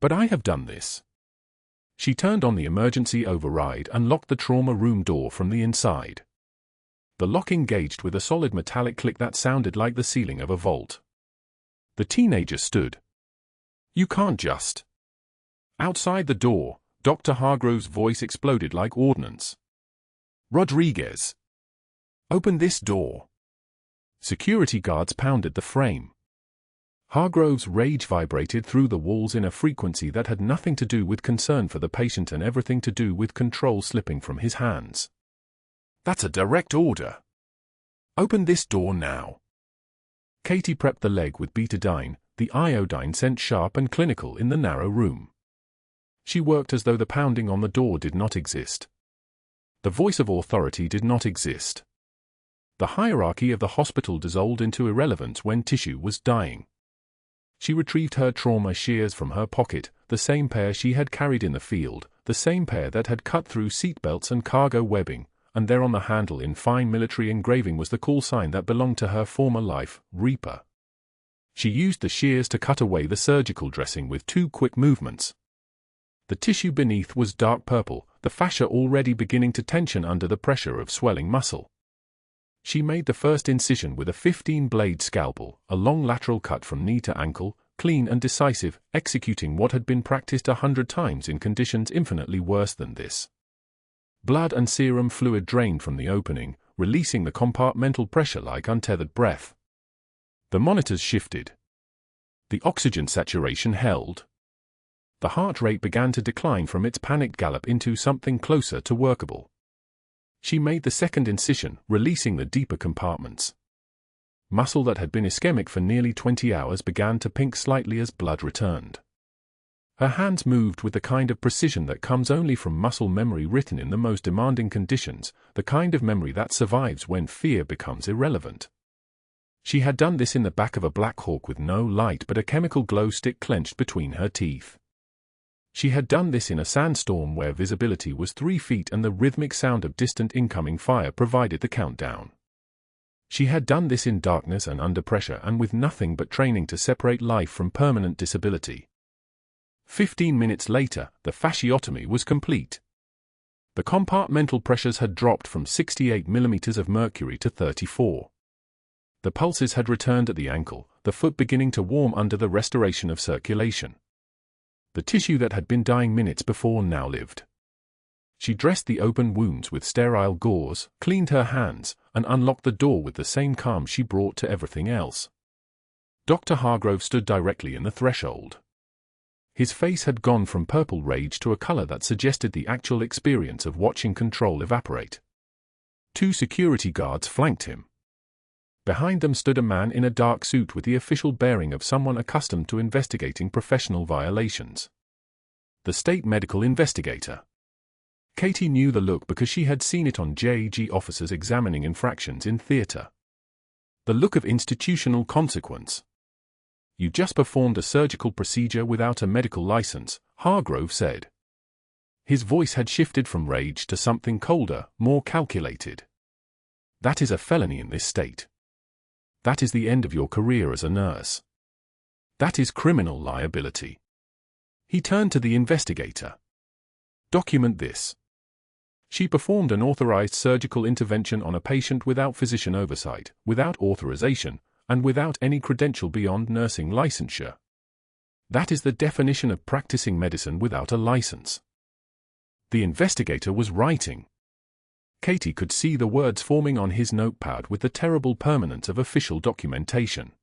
But I have done this. She turned on the emergency override and locked the trauma room door from the inside. The lock engaged with a solid metallic click that sounded like the ceiling of a vault. The teenager stood. You can't just. Outside the door, Dr. Hargrove's voice exploded like ordnance. Rodriguez. Open this door. Security guards pounded the frame. Hargrove's rage vibrated through the walls in a frequency that had nothing to do with concern for the patient and everything to do with control slipping from his hands. That's a direct order. Open this door now. Katie prepped the leg with betadine, the iodine scent sharp and clinical in the narrow room. She worked as though the pounding on the door did not exist. The voice of authority did not exist. The hierarchy of the hospital dissolved into irrelevance when tissue was dying. She retrieved her trauma shears from her pocket, the same pair she had carried in the field, the same pair that had cut through seatbelts and cargo webbing, and there on the handle in fine military engraving was the call sign that belonged to her former life, Reaper. She used the shears to cut away the surgical dressing with 2 quick movements. The tissue beneath was dark purple, the fascia already beginning to tension under the pressure of swelling muscle. She made the first incision with a 15-blade scalpel, a long lateral cut from knee to ankle, clean and decisive, executing what had been practiced 100 times in conditions infinitely worse than this. Blood and serum fluid drained from the opening, releasing the compartmental pressure like untethered breath. The monitors shifted. The oxygen saturation held. The heart rate began to decline from its panicked gallop into something closer to workable. She made the second incision, releasing the deeper compartments. Muscle that had been ischemic for nearly 20 hours began to pink slightly as blood returned. Her hands moved with the kind of precision that comes only from muscle memory written in the most demanding conditions, the kind of memory that survives when fear becomes irrelevant. She had done this in the back of a Black Hawk with no light but a chemical glow stick clenched between her teeth. She had done this in a sandstorm where visibility was 3 feet and the rhythmic sound of distant incoming fire provided the countdown. She had done this in darkness and under pressure and with nothing but training to separate life from permanent disability. 15 minutes later, the fasciotomy was complete. The compartmental pressures had dropped from 68 millimeters of mercury to 34. The pulses had returned at the ankle, the foot beginning to warm under the restoration of circulation. The tissue that had been dying minutes before now lived. She dressed the open wounds with sterile gauze, cleaned her hands, and unlocked the door with the same calm she brought to everything else. Dr. Hargrove stood directly in the threshold. His face had gone from purple rage to a color that suggested the actual experience of watching control evaporate. 2 security guards flanked him. Behind them stood a man in a dark suit with the official bearing of someone accustomed to investigating professional violations. The state medical investigator. Katie knew the look because she had seen it on JG officers examining infractions in theater. The look of institutional consequence. "You just performed a surgical procedure without a medical license," Hargrove said. His voice had shifted from rage to something colder, more calculated. "That is a felony in this state. That is the end of your career as a nurse. That is criminal liability." He turned to the investigator. "Document this." She performed an authorized surgical intervention on a patient without physician oversight, without authorization, and without any credential beyond nursing licensure. That is the definition of practicing medicine without a license. The investigator was writing. Katie could see the words forming on his notepad with the terrible permanence of official documentation.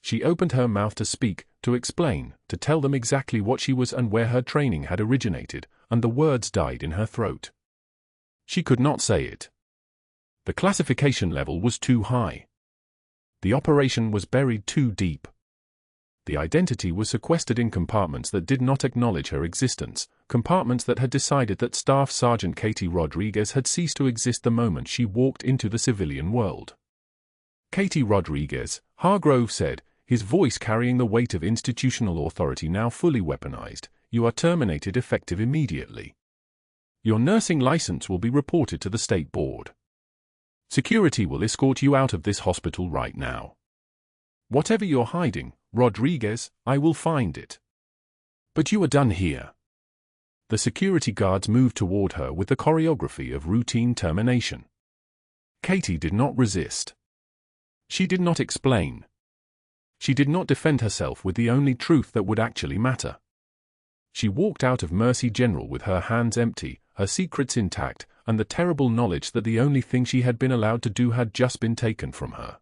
She opened her mouth to speak, to explain, to tell them exactly what she was and where her training had originated, and the words died in her throat. She could not say it. The classification level was too high. The operation was buried too deep. The identity was sequestered in compartments that did not acknowledge her existence, compartments that had decided that Staff Sergeant Katie Rodriguez had ceased to exist the moment she walked into the civilian world. "Katie Rodriguez," Hargrove said, his voice carrying the weight of institutional authority now fully weaponized, "you are terminated effective immediately. Your nursing license will be reported to the state board. Security will escort you out of this hospital right now. Whatever you're hiding, Rodriguez, I will find it. But you are done here." The security guards moved toward her with the choreography of routine termination. Katie did not resist. She did not explain. She did not defend herself with the only truth that would actually matter. She walked out of Mercy General with her hands empty, her secrets intact, and the terrible knowledge that the only thing she had been allowed to do had just been taken from her.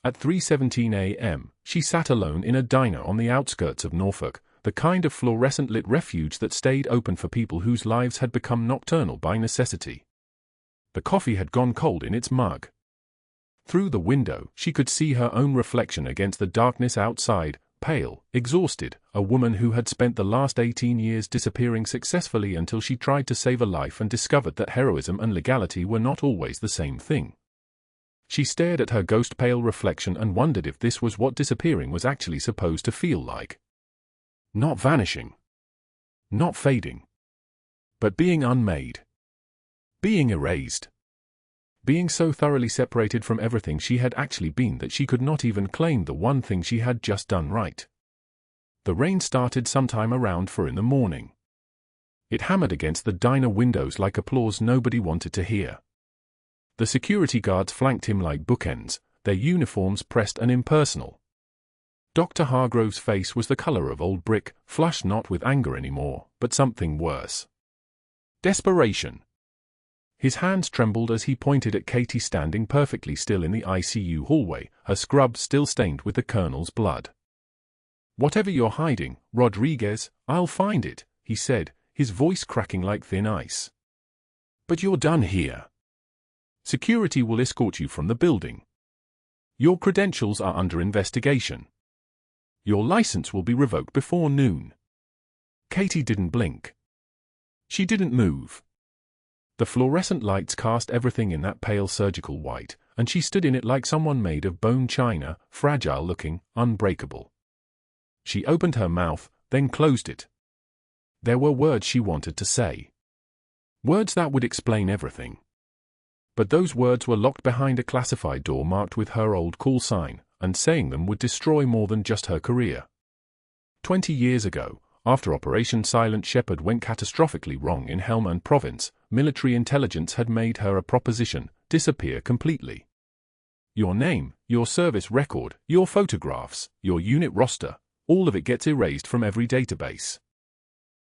At 3:17 a.m., she sat alone in a diner on the outskirts of Norfolk, the kind of fluorescent-lit refuge that stayed open for people whose lives had become nocturnal by necessity. The coffee had gone cold in its mug. Through the window, she could see her own reflection against the darkness outside, pale, exhausted, a woman who had spent the last 18 years disappearing successfully until she tried to save a life and discovered that heroism and legality were not always the same thing. She stared at her ghost-pale reflection and wondered if this was what disappearing was actually supposed to feel like. Not vanishing. Not fading. But being unmade. Being erased. Being so thoroughly separated from everything she had actually been that she could not even claim the one thing she had just done right. The rain started sometime around 4 in the morning. It hammered against the diner windows like applause nobody wanted to hear. The security guards flanked him like bookends, their uniforms pressed and impersonal. Dr. Hargrove's face was the color of old brick, flushed not with anger anymore, but something worse. Desperation. His hands trembled as he pointed at Katie standing perfectly still in the ICU hallway, her scrub still stained with the colonel's blood. "Whatever you're hiding, Rodriguez, I'll find it," he said, his voice cracking like thin ice. "But you're done here. Security will escort you from the building. Your credentials are under investigation. Your license will be revoked before noon. Katie didn't blink. She didn't move. The fluorescent lights cast everything in that pale surgical white, and she stood in it like someone made of bone china, fragile-looking, unbreakable. She opened her mouth, then closed it. There were words she wanted to say. Words that would explain everything. But those words were locked behind a classified door marked with her old call sign, and saying them would destroy more than just her career. 20 years ago, after Operation Silent Shepherd went catastrophically wrong in Helmand Province, military intelligence had made her a proposition: disappear completely. Your name, your service record, your photographs, your unit roster, all of it gets erased from every database.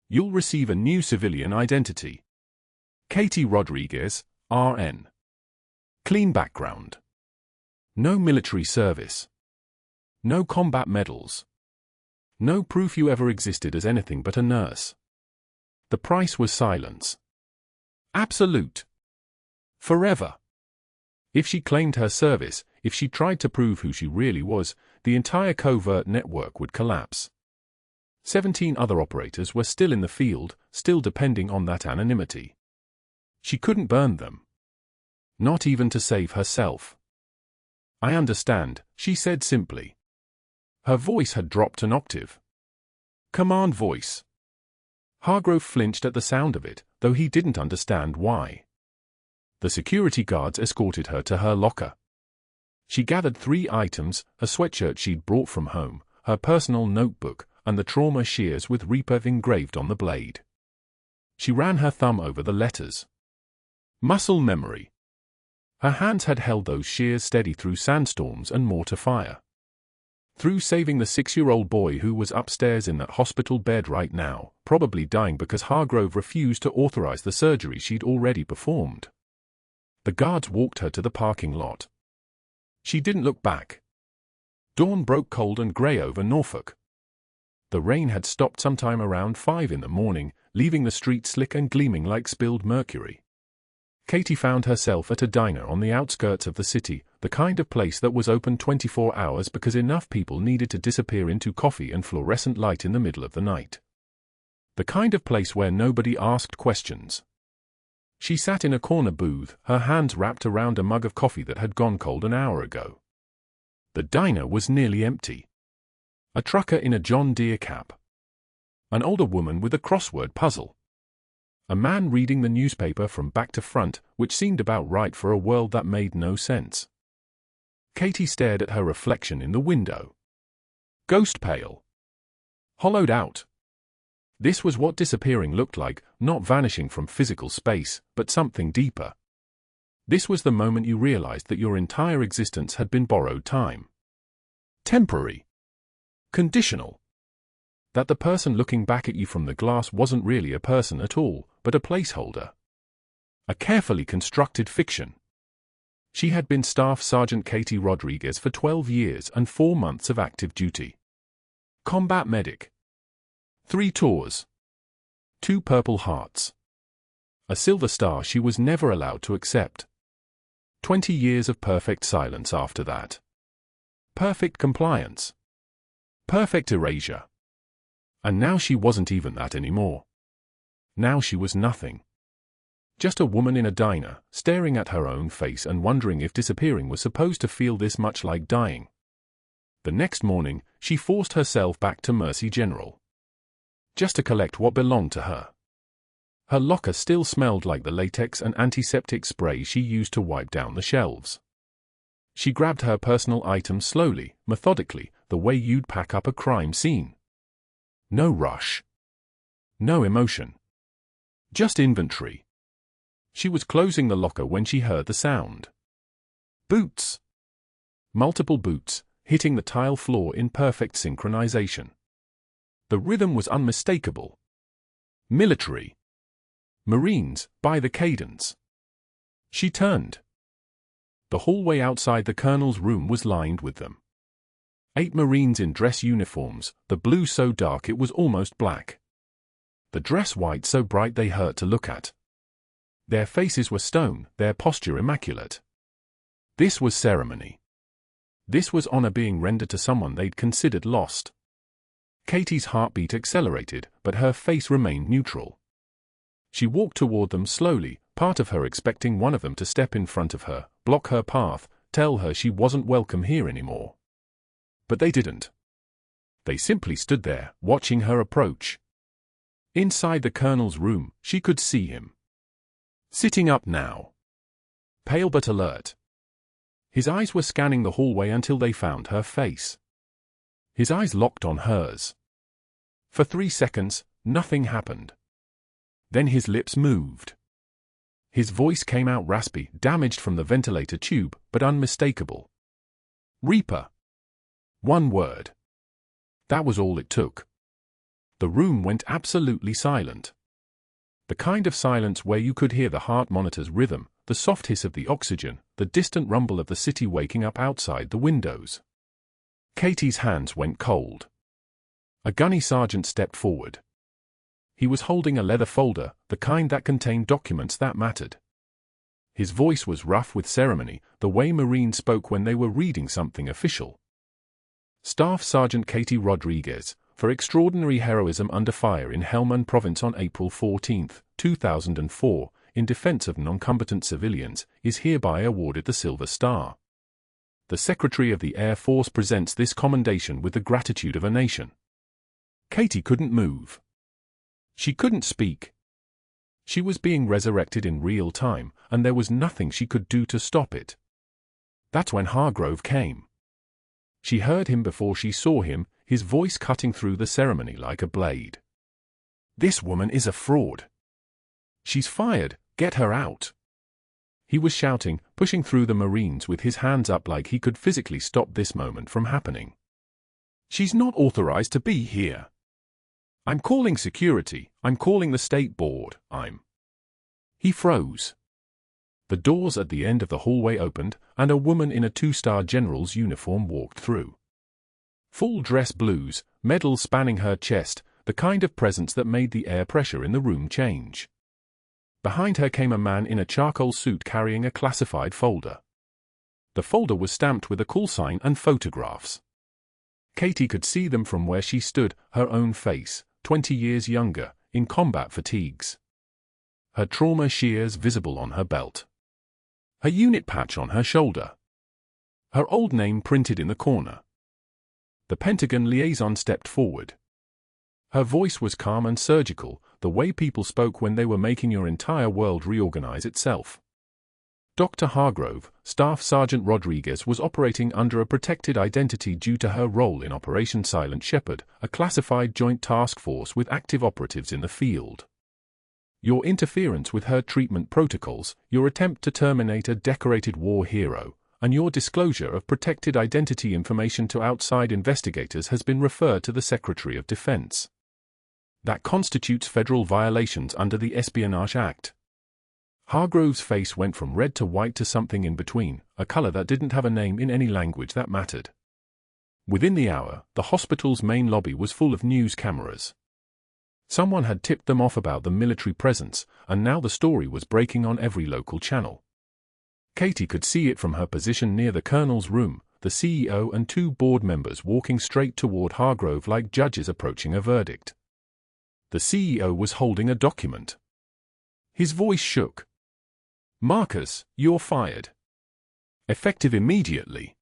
You'll receive a new civilian identity. Katie Rodriguez, RN. Clean background. No military service. No combat medals. No proof you ever existed as anything but a nurse. The price was silence. Absolute. Forever. If she claimed her service, if she tried to prove who she really was, the entire covert network would collapse. 17 other operators were still in the field, still depending on that anonymity. She couldn't burn them. Not even to save herself. I understand, she said simply. Her voice had dropped an octave. Command voice. Hargrove flinched at the sound of it, though he didn't understand why. The security guards escorted her to her locker. She gathered 3 items: a sweatshirt she'd brought from home, her personal notebook, and the trauma shears with Reaper engraved on the blade. She ran her thumb over the letters. Muscle memory. Her hands had held those shears steady through sandstorms and mortar fire. Through saving the 6-year-old boy who was upstairs in that hospital bed right now, probably dying because Hargrove refused to authorize the surgery she'd already performed. The guards walked her to the parking lot. She didn't look back. Dawn broke cold and grey over Norfolk. The rain had stopped sometime around 5 in the morning, leaving the street slick and gleaming like spilled mercury. Katie found herself at a diner on the outskirts of the city, the kind of place that was open 24 hours because enough people needed to disappear into coffee and fluorescent light in the middle of the night. The kind of place where nobody asked questions. She sat in a corner booth, her hands wrapped around a mug of coffee that had gone cold an hour ago. The diner was nearly empty. A trucker in a John Deere cap. An older woman with a crossword puzzle. A man reading the newspaper from back to front, which seemed about right for a world that made no sense. Katie stared at her reflection in the window. Ghost pale. Hollowed out. This was what disappearing looked like, not vanishing from physical space, but something deeper. This was the moment you realized that your entire existence had been borrowed time. Temporary. Conditional. That the person looking back at you from the glass wasn't really a person at all, but a placeholder. A carefully constructed fiction. She had been Staff Sergeant Katie Rodriguez for 12 years and 4 months of active duty. Combat medic. 3 tours. 2 Purple Hearts. A Silver Star she was never allowed to accept. 20 years of perfect silence after that. Perfect compliance. Perfect erasure. And now she wasn't even that anymore. Now she was nothing. Just a woman in a diner, staring at her own face and wondering if disappearing was supposed to feel this much like dying. The next morning, she forced herself back to Mercy General. Just to collect what belonged to her. Her locker still smelled like the latex and antiseptic spray she used to wipe down the shelves. She grabbed her personal items slowly, methodically, the way you'd pack up a crime scene. No rush. No emotion. Just inventory. She was closing the locker when she heard the sound. Boots. Multiple boots, hitting the tile floor in perfect synchronization. The rhythm was unmistakable. Military. Marines, by the cadence. She turned. The hallway outside the colonel's room was lined with them. 8 Marines in dress uniforms, the blue so dark it was almost black. The dress white so bright they hurt to look at. Their faces were stone, their posture immaculate. This was ceremony. This was honor being rendered to someone they'd considered lost. Katie's heartbeat accelerated, but her face remained neutral. She walked toward them slowly, part of her expecting one of them to step in front of her, block her path, tell her she wasn't welcome here anymore. But they didn't. They simply stood there, watching her approach. Inside the colonel's room, she could see him. Sitting up now. Pale but alert. His eyes were scanning the hallway until they found her face. His eyes locked on hers. For 3 seconds, nothing happened. Then his lips moved. His voice came out raspy, damaged from the ventilator tube, but unmistakable. Reaper. One word. That was all it took. The room went absolutely silent. The kind of silence where you could hear the heart monitor's rhythm, the soft hiss of the oxygen, the distant rumble of the city waking up outside the windows. Katie's hands went cold. A gunny sergeant stepped forward. He was holding a leather folder, the kind that contained documents that mattered. His voice was rough with ceremony, the way Marines spoke when they were reading something official. Staff Sergeant Katie Rodriguez, for extraordinary heroism under fire in Helmand Province on April 14, 2004, in defense of non-combatant civilians, is hereby awarded the Silver Star. The Secretary of the Air Force presents this commendation with the gratitude of a nation. Katie couldn't move. She couldn't speak. She was being resurrected in real time, and there was nothing she could do to stop it. That's when Hargrove came. She heard him before she saw him, his voice cutting through the ceremony like a blade. This woman is a fraud. She's fired, get her out. He was shouting, pushing through the Marines with his hands up like he could physically stop this moment from happening. She's not authorized to be here. I'm calling security, I'm calling the state board, He froze. The doors at the end of the hallway opened, and a woman in a 2-star general's uniform walked through. Full dress blues, medals spanning her chest, the kind of presence that made the air pressure in the room change. Behind her came a man in a charcoal suit carrying a classified folder. The folder was stamped with a call sign and photographs. Katie could see them from where she stood, her own face, 20 years younger, in combat fatigues. Her trauma shears visible on her belt. Her unit patch on her shoulder. Her old name printed in the corner. The Pentagon liaison stepped forward. Her voice was calm and surgical, the way people spoke when they were making your entire world reorganize itself. Dr. Hargrove, Staff Sergeant Rodriguez, was operating under a protected identity due to her role in Operation Silent Shepherd, a classified joint task force with active operatives in the field. Your interference with her treatment protocols, your attempt to terminate a decorated war hero, and your disclosure of protected identity information to outside investigators has been referred to the Secretary of Defense. That constitutes federal violations under the Espionage Act. Hargrove's face went from red to white to something in between, a color that didn't have a name in any language that mattered. Within the hour, the hospital's main lobby was full of news cameras. Someone had tipped them off about the military presence, and now the story was breaking on every local channel. Katie could see it from her position near the colonel's room, the CEO and 2 board members walking straight toward Hargrove like judges approaching a verdict. The CEO was holding a document. His voice shook. Marcus, you're fired. Effective immediately.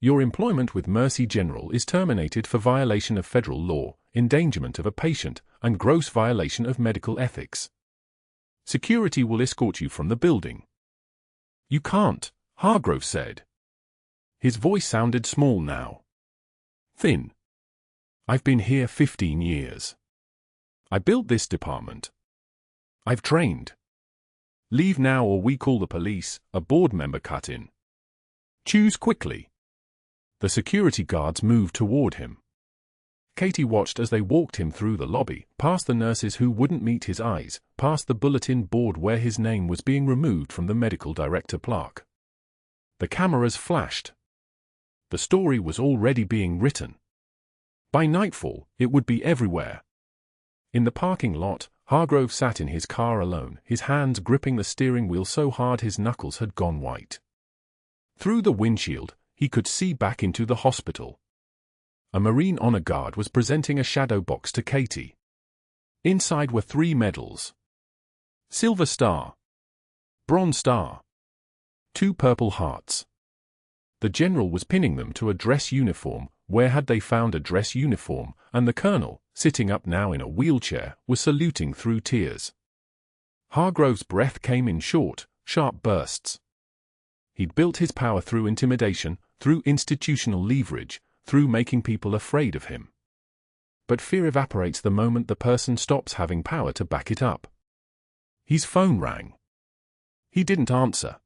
Your employment with Mercy General is terminated for violation of federal law, endangerment of a patient, and gross violation of medical ethics. Security will escort you from the building. You can't, Hargrove said. His voice sounded small now. Thin. I've been here 15 years. I built this department. I've trained. Leave now or we call the police, a board member cut in. Choose quickly. The security guards moved toward him. Katie watched as they walked him through the lobby, past the nurses who wouldn't meet his eyes, past the bulletin board where his name was being removed from the medical director plaque. The cameras flashed. The story was already being written. By nightfall, it would be everywhere. In the parking lot, Hargrove sat in his car alone, his hands gripping the steering wheel so hard his knuckles had gone white. Through the windshield, he could see back into the hospital. A Marine Honor Guard was presenting a shadow box to Katie. Inside were 3 medals: Silver Star, Bronze Star, 2 Purple Hearts. The general was pinning them to a dress uniform. Where had they found a dress uniform? And the colonel, sitting up now in a wheelchair, was saluting through tears. Hargrove's breath came in short, sharp bursts. He'd built his power through intimidation, through institutional leverage, through making people afraid of him. But fear evaporates the moment the person stops having power to back it up. His phone rang. He didn't answer.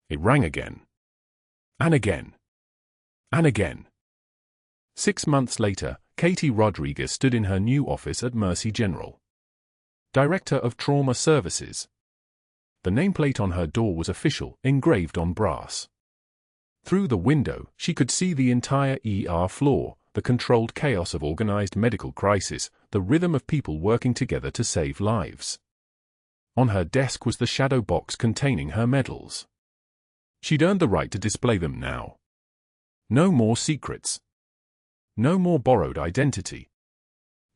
It rang again. And again. And again. 6 months later, Katie Rodriguez stood in her new office at Mercy General. Director of Trauma Services. The nameplate on her door was official, engraved on brass. Through the window, she could see the entire ER floor, the controlled chaos of organized medical crisis, the rhythm of people working together to save lives. On her desk was the shadow box containing her medals. She'd earned the right to display them now. No more secrets. No more borrowed identity.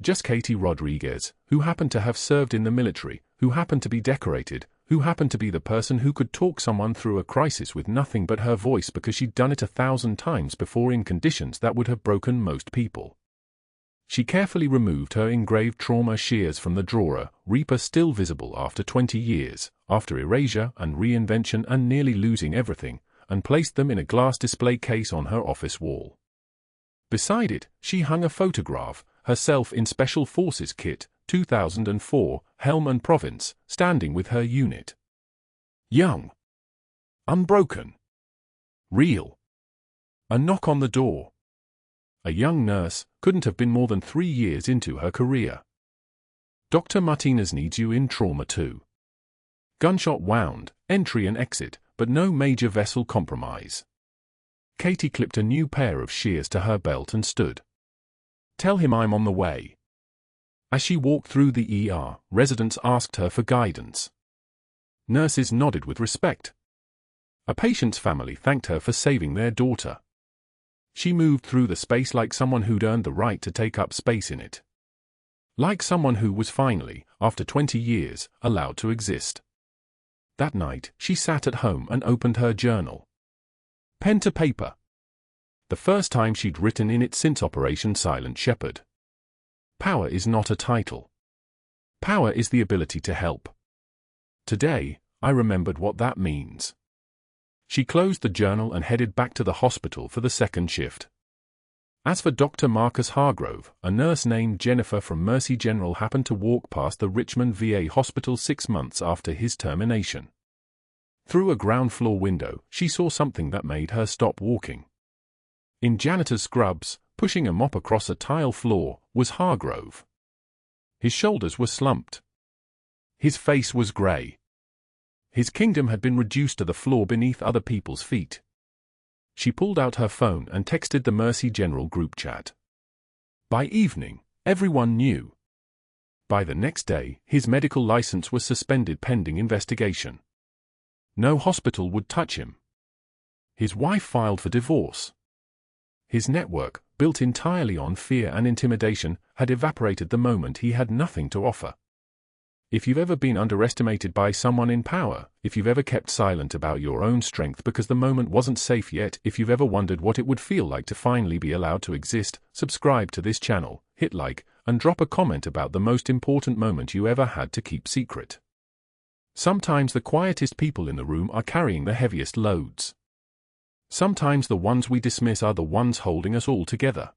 Just Katie Rodriguez, who happened to have served in the military, who happened to be decorated, who happened to be the person who could talk someone through a crisis with nothing but her voice because she'd done it 1,000 times before in conditions that would have broken most people. She carefully removed her engraved trauma shears from the drawer, Reaper still visible after 20 years, after erasure and reinvention and nearly losing everything, and placed them in a glass display case on her office wall. Beside it, she hung a photograph, herself in Special Forces kit, 2004, Helm and Province, standing with her unit. Young. Unbroken. Real. A knock on the door. A young nurse, couldn't have been more than 3 years into her career. Dr. Martinez needs you in Trauma 2. Gunshot wound, entry and exit, but no major vessel compromise. Katie clipped a new pair of shears to her belt and stood. Tell him I'm on the way. As she walked through the ER, residents asked her for guidance. Nurses nodded with respect. A patient's family thanked her for saving their daughter. She moved through the space like someone who'd earned the right to take up space in it. Like someone who was finally, after 20 years, allowed to exist. That night, she sat at home and opened her journal. Pen to paper. The first time she'd written in it since Operation Silent Shepherd. Power is not a title. Power is the ability to help. Today, I remembered what that means. She closed the journal and headed back to the hospital for the second shift. As for Dr. Marcus Hargrove, a nurse named Jennifer from Mercy General happened to walk past the Richmond VA hospital 6 months after his termination. Through a ground-floor window, she saw something that made her stop walking. In janitor's scrubs, pushing a mop across a tile floor, was Hargrove. His shoulders were slumped. His face was grey. His kingdom had been reduced to the floor beneath other people's feet. She pulled out her phone and texted the Mercy General group chat. By evening, everyone knew. By the next day, his medical license was suspended pending investigation. No hospital would touch him. His wife filed for divorce. His network, built entirely on fear and intimidation, had evaporated the moment he had nothing to offer. If you've ever been underestimated by someone in power, if you've ever kept silent about your own strength because the moment wasn't safe yet, if you've ever wondered what it would feel like to finally be allowed to exist, subscribe to this channel, hit like, and drop a comment about the most important moment you ever had to keep secret. Sometimes the quietest people in the room are carrying the heaviest loads. Sometimes the ones we dismiss are the ones holding us all together.